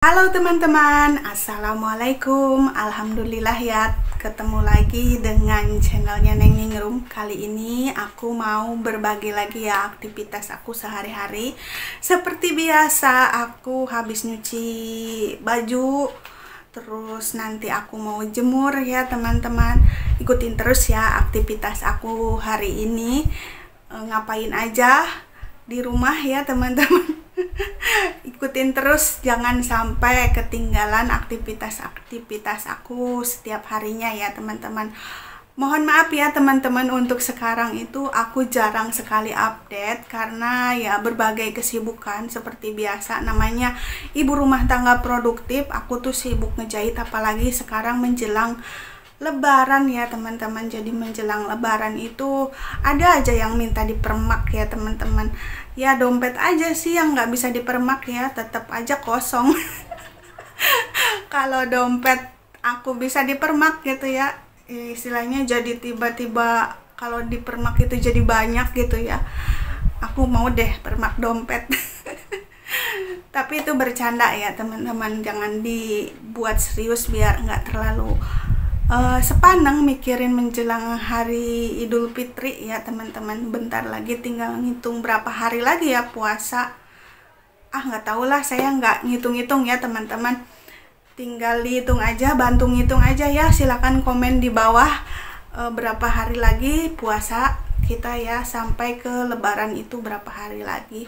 Halo teman-teman, assalamualaikum. Alhamdulillah ya, ketemu lagi dengan channelnya Neng Ningrum. Kali ini aku mau berbagi lagi ya aktivitas aku sehari-hari. Seperti biasa, aku habis nyuci baju, terus nanti aku mau jemur ya teman-teman. Ikutin terus ya aktivitas aku hari ini. Ngapain aja di rumah ya teman-teman. Ikutin terus, jangan sampai ketinggalan aktivitas aku setiap harinya ya teman-teman. Mohon maaf ya teman-teman, untuk sekarang itu aku jarang sekali update karena ya berbagai kesibukan. Seperti biasa, namanya ibu rumah tangga produktif, aku tuh sibuk ngejahit, apalagi sekarang menjelang Lebaran ya teman-teman. Jadi menjelang Lebaran itu ada aja yang minta dipermak ya teman-teman. Ya dompet aja sih yang nggak bisa dipermak ya, tetap aja kosong. Kalau dompet aku bisa dipermak gitu ya, istilahnya jadi tiba-tiba kalau dipermak itu jadi banyak gitu ya. Aku mau deh permak dompet. Tapi itu bercanda ya teman-teman, jangan dibuat serius biar nggak terlalu sepaneng mikirin menjelang hari Idul Fitri ya teman-teman. Bentar lagi tinggal ngitung berapa hari lagi ya puasa. Nggak tahu lah, saya nggak ngitung-ngitung ya teman-teman. Tinggal dihitung aja, bantu ngitung aja ya. Silakan komen di bawah berapa hari lagi puasa kita ya, sampai ke Lebaran itu berapa hari lagi.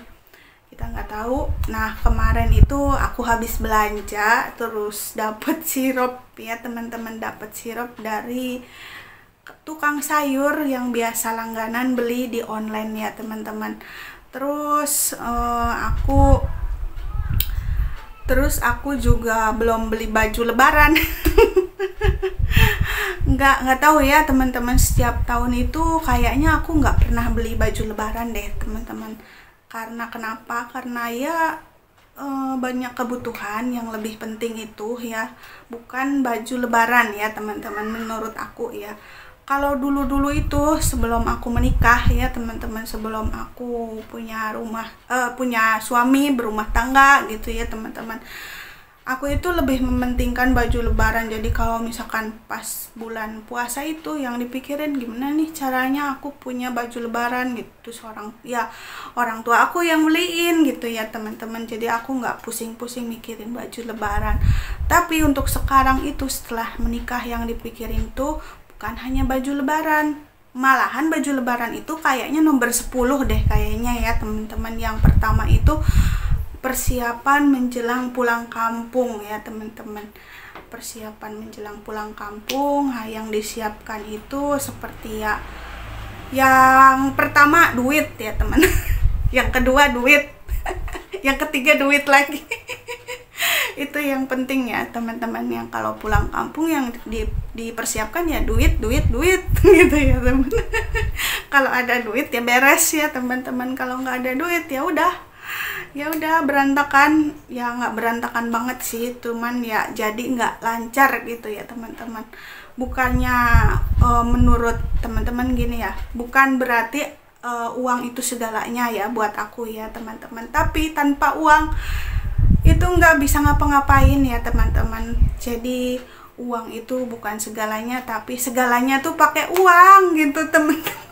Kita nggak tahu. Nah, kemarin itu aku habis belanja, terus dapet sirup ya teman-teman, dapet sirup dari tukang sayur yang biasa langganan beli di online ya teman-teman. Terus aku juga belum beli baju Lebaran. nggak tahu ya teman-teman, setiap tahun itu kayaknya aku nggak pernah beli baju Lebaran deh teman-teman. Karena kenapa? Karena ya banyak kebutuhan yang lebih penting itu ya, bukan baju Lebaran ya teman-teman, menurut aku ya. Kalau dulu-dulu itu sebelum aku menikah ya teman-teman, sebelum aku punya punya suami berumah tangga gitu ya teman-teman, aku itu lebih mementingkan baju Lebaran. Jadi kalau misalkan pas bulan puasa itu yang dipikirin gimana nih caranya aku punya baju Lebaran gitu. Orang tua aku yang beliin gitu ya teman-teman. Jadi aku nggak pusing-pusing mikirin baju Lebaran. Tapi untuk sekarang itu setelah menikah, yang dipikirin tuh bukan hanya baju Lebaran. Malahan baju Lebaran itu kayaknya nomor 10 deh kayaknya ya teman-teman. Yang pertama itu persiapan menjelang pulang kampung ya teman-teman. Persiapan menjelang pulang kampung, yang disiapkan itu seperti ya, yang pertama duit ya teman. Yang kedua duit. Yang ketiga duit lagi. Itu yang penting ya teman-teman, yang kalau pulang kampung yang dipersiapkan ya duit gitu ya teman. Kalau ada duit ya beres ya teman-teman. Kalau nggak ada duit ya udah berantakan. Ya nggak berantakan banget sih, cuman ya jadi nggak lancar gitu ya teman-teman. Bukannya menurut teman-teman gini ya, bukan berarti uang itu segalanya ya buat aku ya teman-teman. Tapi tanpa uang itu nggak bisa ngapa-ngapain ya teman-teman. Jadi uang itu bukan segalanya, tapi segalanya tuh pakai uang gitu teman-teman.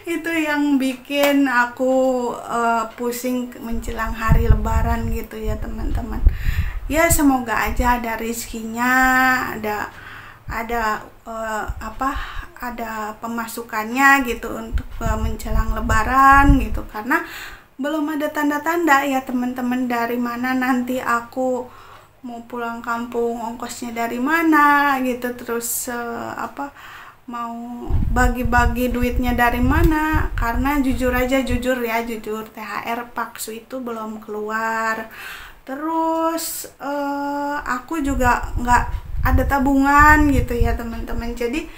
Itu yang bikin aku pusing menjelang hari Lebaran gitu ya teman-teman. Ya semoga aja ada rezekinya, ada pemasukannya gitu untuk menjelang Lebaran gitu. Karena belum ada tanda-tanda ya teman-teman, dari mana nanti aku mau pulang kampung, ongkosnya dari mana gitu. Terus mau bagi-bagi duitnya dari mana. Karena jujur THR Paksu itu belum keluar. Terus aku juga nggak ada tabungan gitu ya teman-teman. Jadi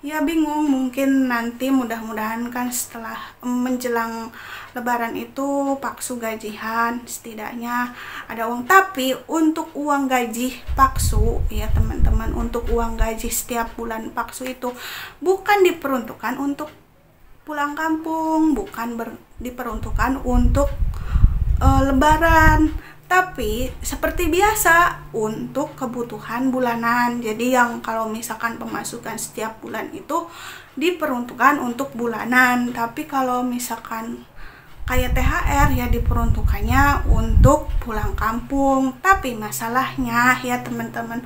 ya bingung. Mungkin nanti mudah-mudahan kan setelah menjelang Lebaran itu Paksu gajian, setidaknya ada uang. Tapi untuk uang gaji Paksu ya teman-teman, untuk uang gaji setiap bulan Paksu itu bukan diperuntukkan untuk pulang kampung, bukan diperuntukkan untuk Lebaran, Tapi seperti biasa untuk kebutuhan bulanan. Jadi yang kalau misalkan pemasukan setiap bulan itu diperuntukkan untuk bulanan. Tapi kalau misalkan kayak THR ya diperuntukannya untuk pulang kampung. Tapi masalahnya ya teman-teman,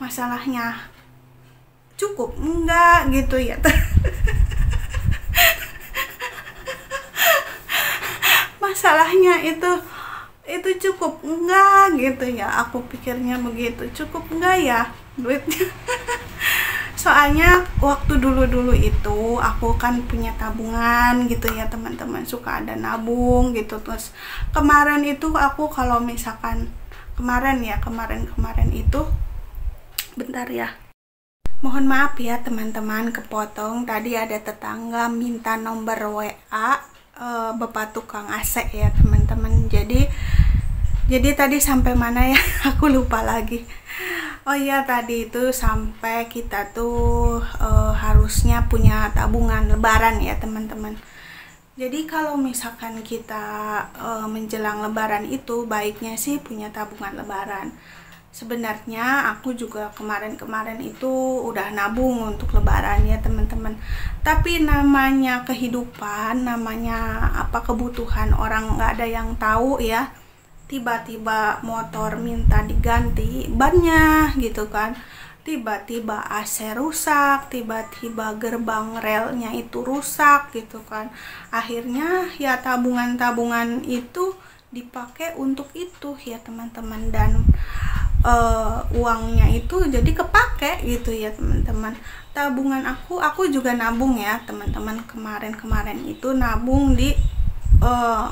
masalahnya cukup enggak gitu ya. Masalahnya itu cukup enggak gitu ya, aku pikirnya begitu, cukup enggak ya duitnya. Soalnya waktu dulu itu aku kan punya tabungan gitu ya teman-teman, suka ada nabung gitu. Terus kemarin itu aku kalau misalkan kemarin itu bentar ya, mohon maaf ya teman-teman kepotong, tadi ada tetangga minta nomor WA Bapak tukang AC ya teman-teman. Jadi tadi sampai mana ya? Aku lupa lagi. Oh iya, tadi itu sampai kita tuh harusnya punya tabungan lebaran ya teman-teman. Jadi kalau misalkan kita menjelang lebaran itu baiknya sih punya tabungan lebaran. Sebenarnya aku juga kemarin itu udah nabung untuk lebaran ya teman-teman. Tapi namanya kehidupan, namanya apa, kebutuhan orang nggak ada yang tahu ya. Tiba-tiba motor minta diganti bannya gitu kan. Tiba-tiba AC rusak, tiba-tiba gerbang relnya itu rusak gitu kan. Akhirnya ya tabungan-tabungan itu dipakai untuk itu ya teman-teman, dan uangnya itu jadi kepake gitu ya teman-teman. Tabungan aku juga nabung ya teman-teman, kemarin itu nabung di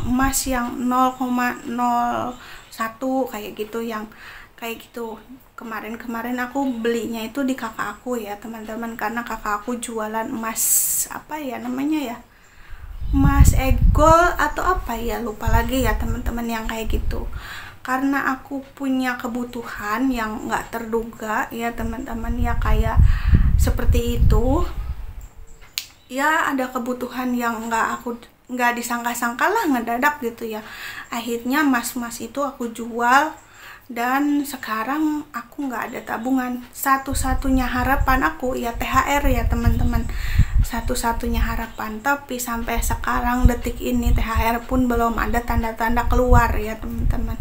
emas yang 0,01 kayak gitu, yang kayak gitu. Kemarin aku belinya itu di kakak aku ya teman-teman, karena kakak aku jualan emas apa ya namanya ya, emas egol atau apa ya, lupa lagi ya teman-teman, yang kayak gitu. Karena aku punya kebutuhan yang nggak terduga ya teman-teman, ya kayak seperti itu ya, ada kebutuhan yang nggak disangka-sangka lah, ngedadak gitu ya. Akhirnya mas itu aku jual, dan sekarang aku nggak ada tabungan. Satu-satunya harapan aku ya THR ya teman-teman, satu-satunya harapan. Tapi sampai sekarang detik ini THR pun belum ada tanda-tanda keluar ya teman-teman.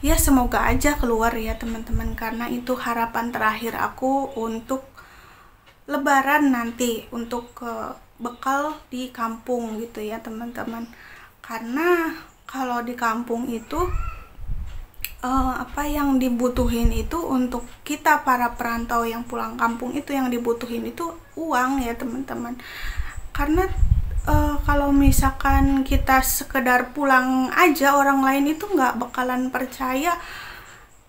Ya semoga aja keluar ya teman-teman, karena itu harapan terakhir aku untuk lebaran nanti, untuk bekal di kampung gitu ya teman-teman. Karena kalau di kampung itu apa yang dibutuhin itu, untuk kita para perantau yang pulang kampung itu yang dibutuhin itu uang ya teman-teman. Karena kalau misalkan kita sekedar pulang aja, orang lain itu nggak bakalan percaya.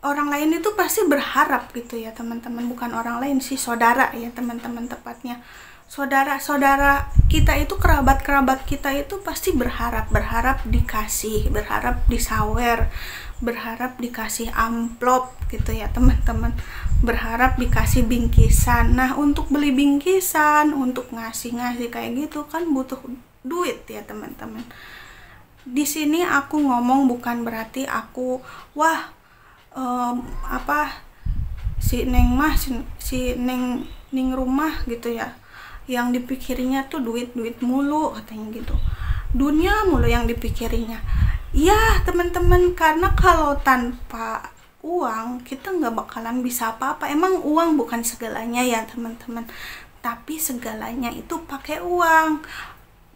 Orang lain itu pasti berharap gitu ya teman-teman, bukan orang lain sih, saudara ya teman-teman, tepatnya saudara kita itu, kerabat kita itu pasti berharap dikasih, berharap disawer, berharap dikasih amplop gitu ya teman-teman, berharap dikasih bingkisan. Nah untuk beli bingkisan, untuk ngasih kayak gitu kan butuh duit ya teman-teman. Di sini aku ngomong bukan berarti aku si neng rumah gitu ya, yang dipikirnya tuh duit mulu katanya gitu, dunia mulu yang dipikirnya. Ya teman-teman, karena kalau tanpa uang kita nggak bakalan bisa apa-apa. Emang uang bukan segalanya ya teman-teman, tapi segalanya itu pakai uang.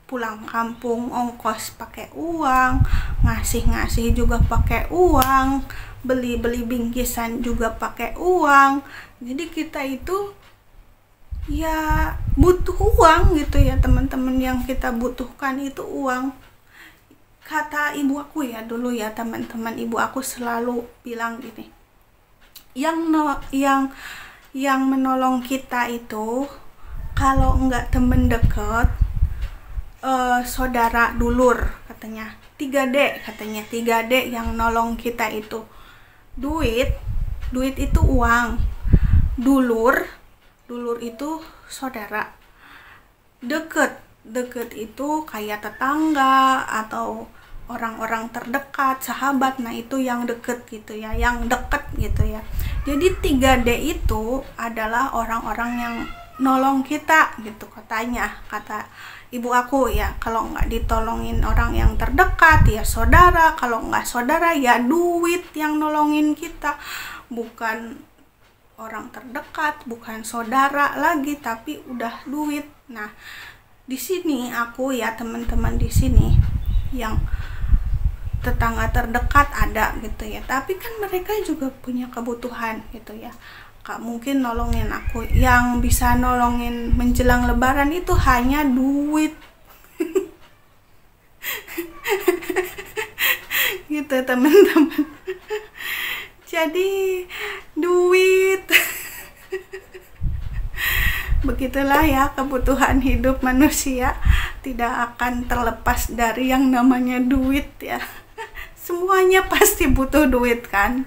Pulang kampung ongkos pakai uang, ngasih juga pakai uang, beli bingkisan juga pakai uang. Jadi kita itu ya butuh uang gitu ya teman-teman, yang kita butuhkan itu uang. Kata ibu aku ya dulu ya teman-teman, ibu aku selalu bilang gini, yang menolong kita itu kalau enggak temen deket, saudara dulur katanya, 3D katanya, 3D yang nolong kita itu. Duit itu uang, dulur itu saudara, deket itu kayak tetangga atau orang-orang terdekat, sahabat, nah itu yang deket gitu ya, yang deket gitu ya. Jadi 3D itu adalah orang-orang yang nolong kita gitu katanya, kata ibu aku ya. Kalau nggak ditolongin orang yang terdekat ya saudara, kalau nggak saudara ya duit yang nolongin kita, bukan orang terdekat, bukan saudara lagi, tapi udah duit. Nah, di sini aku ya teman-teman di sini yang tetangga terdekat ada gitu ya, tapi kan mereka juga punya kebutuhan gitu ya. Gak mungkin nolongin aku, yang bisa nolongin menjelang lebaran itu hanya duit. Gitu teman-teman. Jadi duit. Begitulah ya kebutuhan hidup manusia, tidak akan terlepas dari yang namanya duit ya. Semuanya pasti butuh duit kan.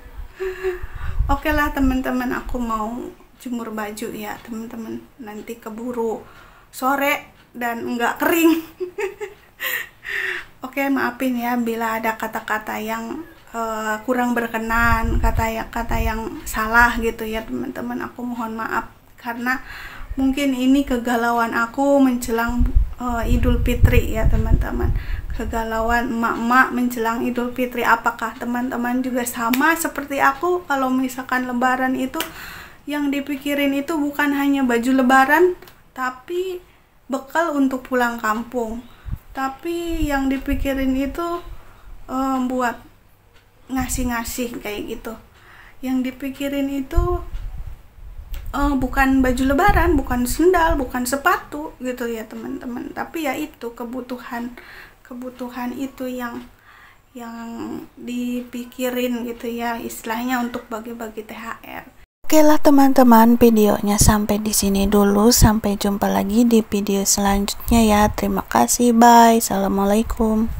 Oke lah teman-teman, aku mau jemur baju ya teman-teman, nanti keburu sore dan nggak kering. Oke, maafin ya bila ada kata-kata yang kurang berkenan, kata yang salah gitu ya teman-teman. Aku mohon maaf karena mungkin ini kegalauan aku menjelang Idul Fitri ya teman-teman. Kegalauan emak-emak menjelang Idul Fitri. Apakah teman-teman juga sama seperti aku? Kalau misalkan lebaran itu yang dipikirin itu bukan hanya baju lebaran, tapi bekal untuk pulang kampung. Tapi yang dipikirin itu buat ngasih-ngasih kayak gitu. Yang dipikirin itu bukan baju lebaran, bukan sendal, bukan sepatu gitu ya teman-teman. Tapi ya itu kebutuhan itu yang dipikirin gitu ya, istilahnya untuk bagi-bagi THR. Oke lah teman-teman, videonya sampai di sini dulu. Sampai jumpa lagi di video selanjutnya ya. Terima kasih, bye. Assalamualaikum.